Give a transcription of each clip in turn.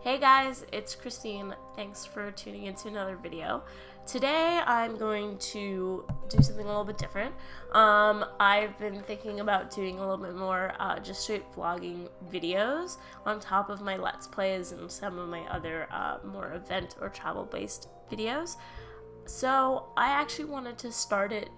Hey guys, it's Christine. Thanks for tuning into another video. Today I'm going to do something a little bit different. I've been thinking about doing a little bit more just straight vlogging videos on top of my Let's Plays and some of my other more event or travel based videos. So I actually wanted to start it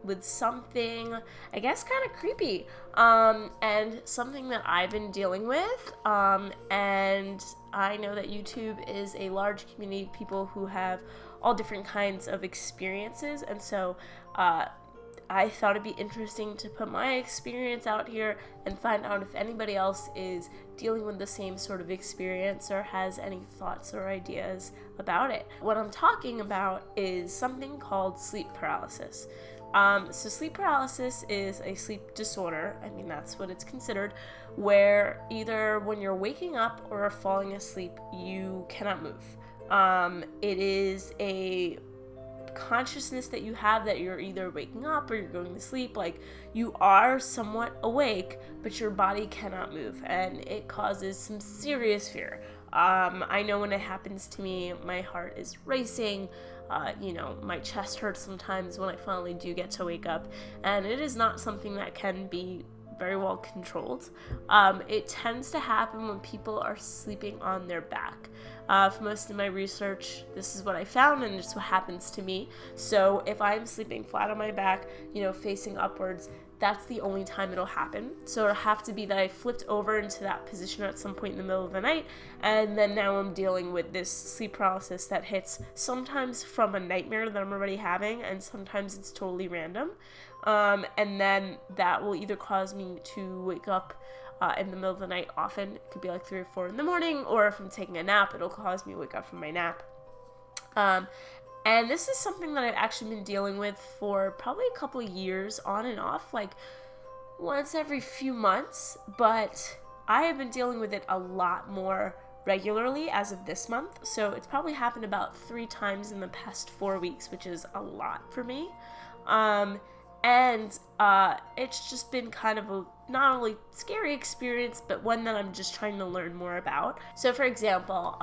with something, I guess, kind of creepy, and something that I've been dealing with, and I know that YouTube is a large community of people who have all different kinds of experiences, and so I thought it'd be interesting to put my experience out here and find out if anybody else is dealing with the same sort of experience or has any thoughts or ideas about it. What I'm talking about is something called sleep paralysis. So sleep paralysis is a sleep disorder, I mean that's what it's considered, where either when you're waking up or falling asleep, you cannot move. It is a consciousness that you have that you're either waking up or you're going to sleep, like you are somewhat awake, but your body cannot move, and it causes some serious fear. I know when it happens to me, my heart is racing, my chest hurts sometimes when I finally do get to wake up, and it is not something that can be very well controlled. It tends to happen when people are sleeping on their back. For most of my research, this is what I found, and it's what happens to me. So if I'm sleeping flat on my back, facing upwards, that's the only time it'll happen. So it'll have to be that I flipped over into that position at some point in the middle of the night, and then now I'm dealing with this sleep paralysis that hits sometimes from a nightmare that I'm already having, and sometimes it's totally random. And then that will either cause me to wake up in the middle of the night. Often it could be like 3 or 4 in the morning, or if I'm taking a nap, it'll cause me to wake up from my nap. And this is something that I've actually been dealing with for probably a couple of years, on and off, like once every few months, but I have been dealing with it a lot more regularly as of this month. So it's probably happened about 3 times in the past 4 weeks, which is a lot for me. And it's just been kind of a not only scary experience, but one that I'm just trying to learn more about. So for example,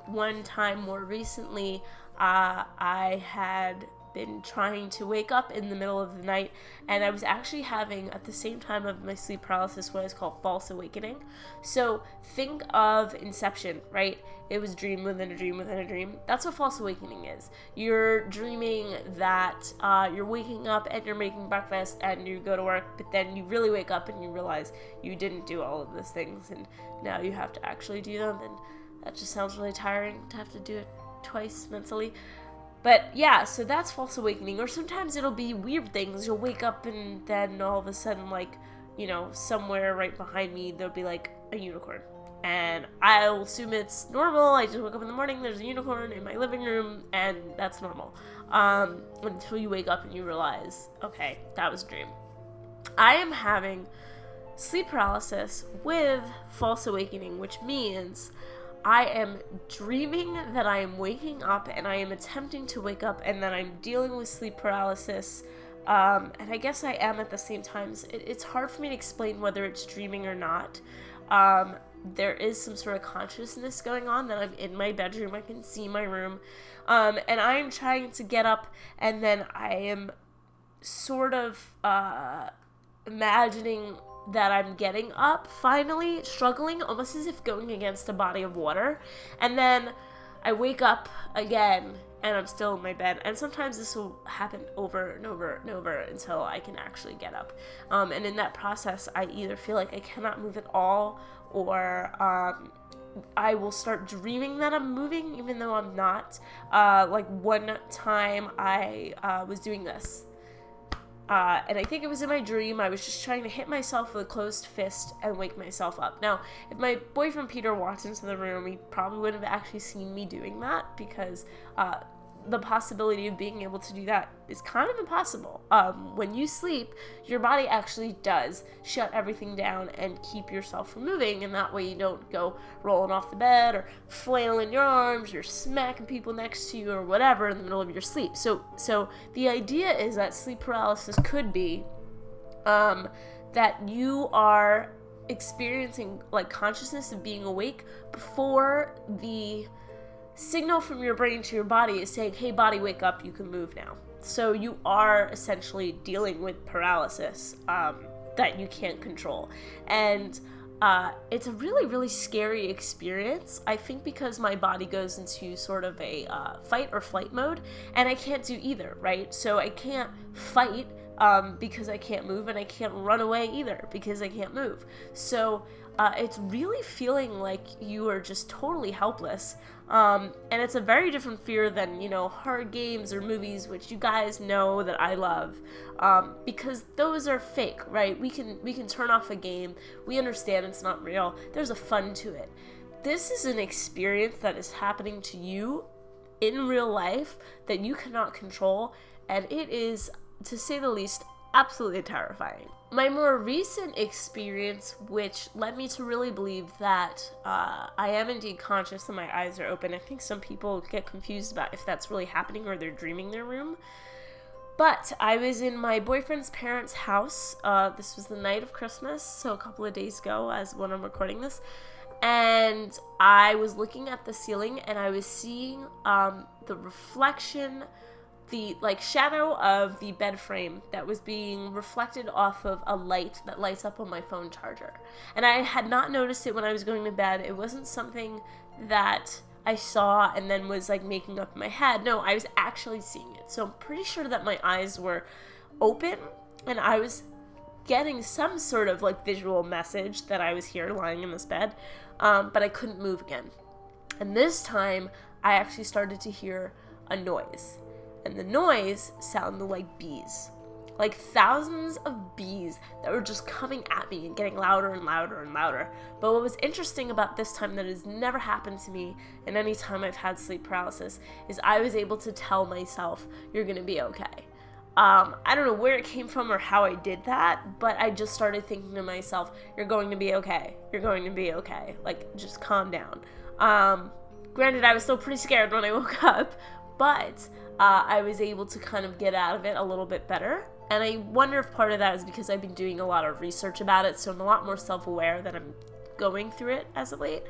one time more recently, I had been trying to wake up in the middle of the night, and I was actually having, at the same time of my sleep paralysis, what is called false awakening. So think of Inception, right? It was dream within a dream within a dream. That's what false awakening is. You're dreaming that you're waking up and you're making breakfast and you go to work, but then you really wake up and you realize you didn't do all of those things, and now you have to actually do them, and that just sounds really tiring to have to do it twice mentally. But yeah, so that's false awakening. Or sometimes it'll be weird things. You'll wake up and then all of a sudden, like, somewhere right behind me, there'll be like a unicorn. And I'll assume it's normal. I just woke up in the morning, there's a unicorn in my living room, and that's normal. Until you wake up and you realize, okay, that was a dream. I am having sleep paralysis with false awakening, which means I am dreaming that I am waking up, and I am attempting to wake up, and then I'm dealing with sleep paralysis, and I guess I am at the same time. It's hard for me to explain whether it's dreaming or not. There is some sort of consciousness going on that I'm in my bedroom, I can see my room, and I'm trying to get up, and then I am sort of imagining that I'm getting up, finally, struggling, almost as if going against a body of water, and then I wake up again, and I'm still in my bed, and sometimes this will happen over and over and over until I can actually get up, and in that process, I either feel like I cannot move at all, or I will start dreaming that I'm moving, even though I'm not. Like one time I was doing this, and I think it was in my dream. I was just trying to hit myself with a closed fist and wake myself up. Now, if my boyfriend Peter walked into the room, he probably wouldn't have actually seen me doing that, because the possibility of being able to do that is kind of impossible. When you sleep, your body actually does shut everything down and keep yourself from moving, and that way you don't go rolling off the bed or flailing your arms or smacking people next to you or whatever in the middle of your sleep. So the idea is that sleep paralysis could be that you are experiencing like consciousness of being awake before the signal from your brain to your body is saying, hey body, wake up, you can move now. So you are essentially dealing with paralysis that you can't control. And it's a really, really scary experience, I think, because my body goes into sort of a fight or flight mode, and I can't do either, right? So I can't fight because I can't move, and I can't run away either because I can't move. So it's really feeling like you are just totally helpless. And it's a very different fear than, horror games or movies, which you guys know that I love, because those are fake, right? We can turn off a game. We understand it's not real. There's a fun to it. This is an experience that is happening to you in real life that you cannot control, and it is, to say the least, absolutely terrifying. My more recent experience, which led me to really believe that I am indeed conscious and my eyes are open. I think some people get confused about if that's really happening or they're dreaming their room. But I was in my boyfriend's parents' house. This was the night of Christmas, so a couple of days ago as when I'm recording this. And I was looking at the ceiling and I was seeing the reflection, the shadow of the bed frame that was being reflected off of a light that lights up on my phone charger. And I had not noticed it when I was going to bed. It wasn't something that I saw and then was making up in my head. No, I was actually seeing it. So I'm pretty sure that my eyes were open and I was getting some sort of visual message that I was here lying in this bed, but I couldn't move again. And this time I actually started to hear a noise. And the noise sounded like bees. Like thousands of bees that were just coming at me and getting louder and louder and louder. But what was interesting about this time that has never happened to me in any time I've had sleep paralysis is I was able to tell myself, you're gonna be okay. I don't know where it came from or how I did that, but I just started thinking to myself, you're going to be okay. You're going to be okay. Just calm down. Granted, I was still pretty scared when I woke up, but I was able to kind of get out of it a little bit better. And I wonder if part of that is because I've been doing a lot of research about it, so I'm a lot more self-aware that I'm going through it as of late.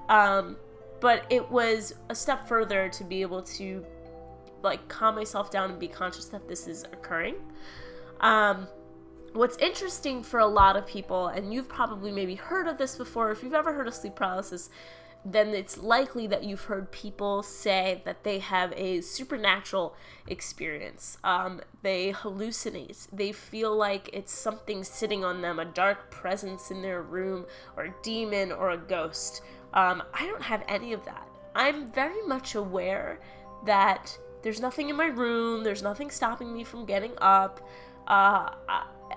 But it was a step further to be able to calm myself down and be conscious that this is occurring. What's interesting for a lot of people, and you've probably maybe heard of this before, if you've ever heard of sleep paralysis, then it's likely that you've heard people say that they have a supernatural experience. They hallucinate. They feel like it's something sitting on them, a dark presence in their room, or a demon, or a ghost. I don't have any of that. I'm very much aware that there's nothing in my room, there's nothing stopping me from getting up.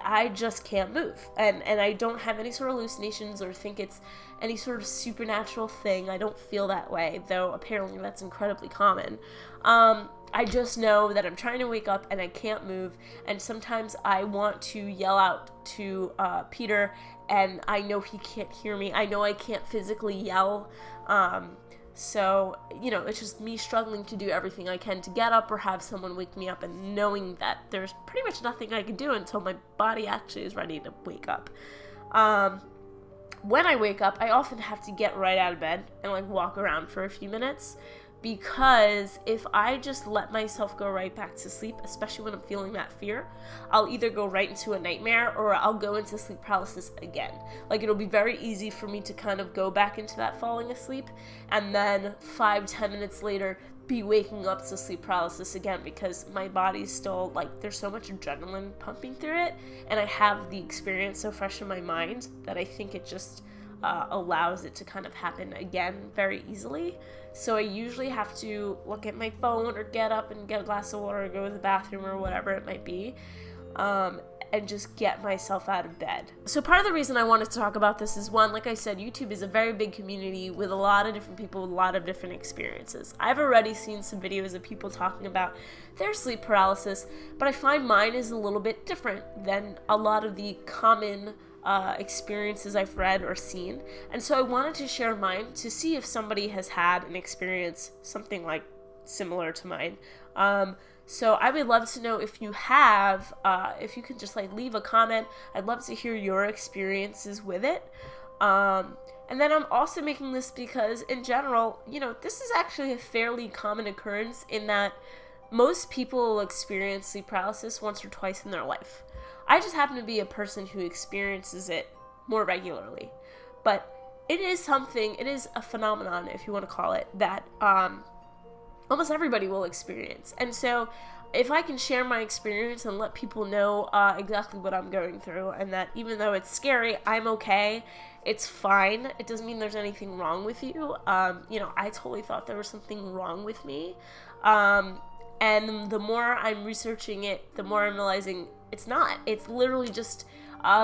I just can't move, and I don't have any sort of hallucinations or think it's any sort of supernatural thing. I don't feel that way, though apparently that's incredibly common. I just know that I'm trying to wake up and I can't move, and sometimes I want to yell out to Peter, and I know he can't hear me. I know I can't physically yell, so, it's just me struggling to do everything I can to get up or have someone wake me up, and knowing that there's pretty much nothing I can do until my body actually is ready to wake up. When I wake up, I often have to get right out of bed and walk around for a few minutes, because if I just let myself go right back to sleep, especially when I'm feeling that fear, I'll either go right into a nightmare or I'll go into sleep paralysis again. It'll be very easy for me to kind of go back into that falling asleep and then 5-10 minutes later be waking up to sleep paralysis again, because my body's still there's so much adrenaline pumping through it, and I have the experience so fresh in my mind that I think it just allows it to kind of happen again very easily. So I usually have to look at my phone or get up and get a glass of water or go to the bathroom or whatever it might be, and just get myself out of bed. So part of the reason I wanted to talk about this is, one, like I said, YouTube is a very big community with a lot of different people with a lot of different experiences. I've already seen some videos of people talking about their sleep paralysis, but I find mine is a little bit different than a lot of the common experiences I've read or seen. And so I wanted to share mine to see if somebody has had an experience something similar to mine. So I would love to know if you have, if you could just like leave a comment. I'd love to hear your experiences with it. And then I'm also making this because in general, you know, this is actually a fairly common occurrence in that most people will experience sleep paralysis once or twice in their life. I just happen to be a person who experiences it more regularly. But it is something, it is a phenomenon, if you want to call it, that almost everybody will experience. And so if I can share my experience and let people know exactly what I'm going through, and that even though it's scary, I'm okay, it's fine, it doesn't mean there's anything wrong with you. You know, I totally thought there was something wrong with me. And the more I'm researching it, the more I'm realizing it's not. It's literally just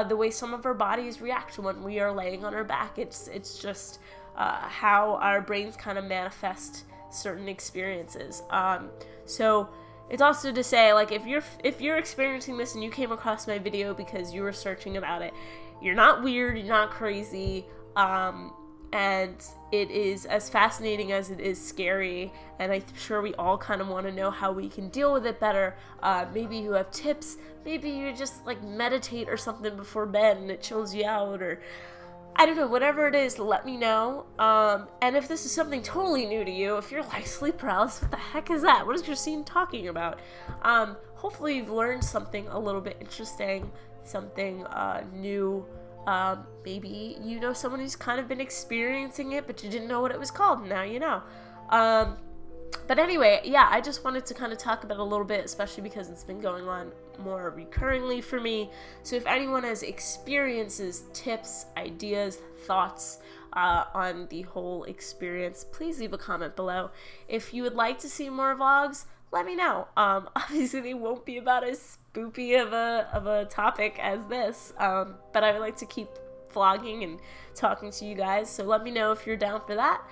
the way some of our bodies react when we are laying on our back. It's just how our brains kind of manifest certain experiences. So it's also to say, like, if you're experiencing this and you came across my video because you were searching about it, you're not weird, you're not crazy, and it is as fascinating as it is scary, and I'm sure we all kind of want to know how we can deal with it better. Maybe you have tips, maybe you just like meditate or something before bed and it chills you out, or I don't know, whatever it is, let me know. And if this is something totally new to you, if you're like, sleep paralysis, what the heck is that? What is Christine talking about? Hopefully you've learned something a little bit interesting, something new. Maybe you know someone who's kind of been experiencing it, but you didn't know what it was called, and now you know. But anyway, yeah, I just wanted to kind of talk about it a little bit, especially because it's been going on more recurringly for me. So if anyone has experiences, tips, ideas, thoughts on the whole experience, please leave a comment below. If you would like to see more vlogs, let me know. Obviously they won't be about as spoopy of a topic as this, but I would like to keep vlogging and talking to you guys, so let me know if you're down for that.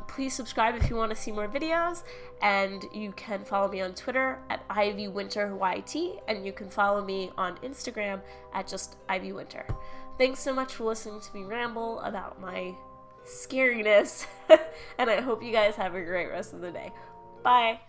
Please subscribe if you want to see more videos, and you can follow me on Twitter at IvyWinterYT, and you can follow me on Instagram at just IvyWinter. Thanks so much for listening to me ramble about my scariness, and I hope you guys have a great rest of the day. Bye!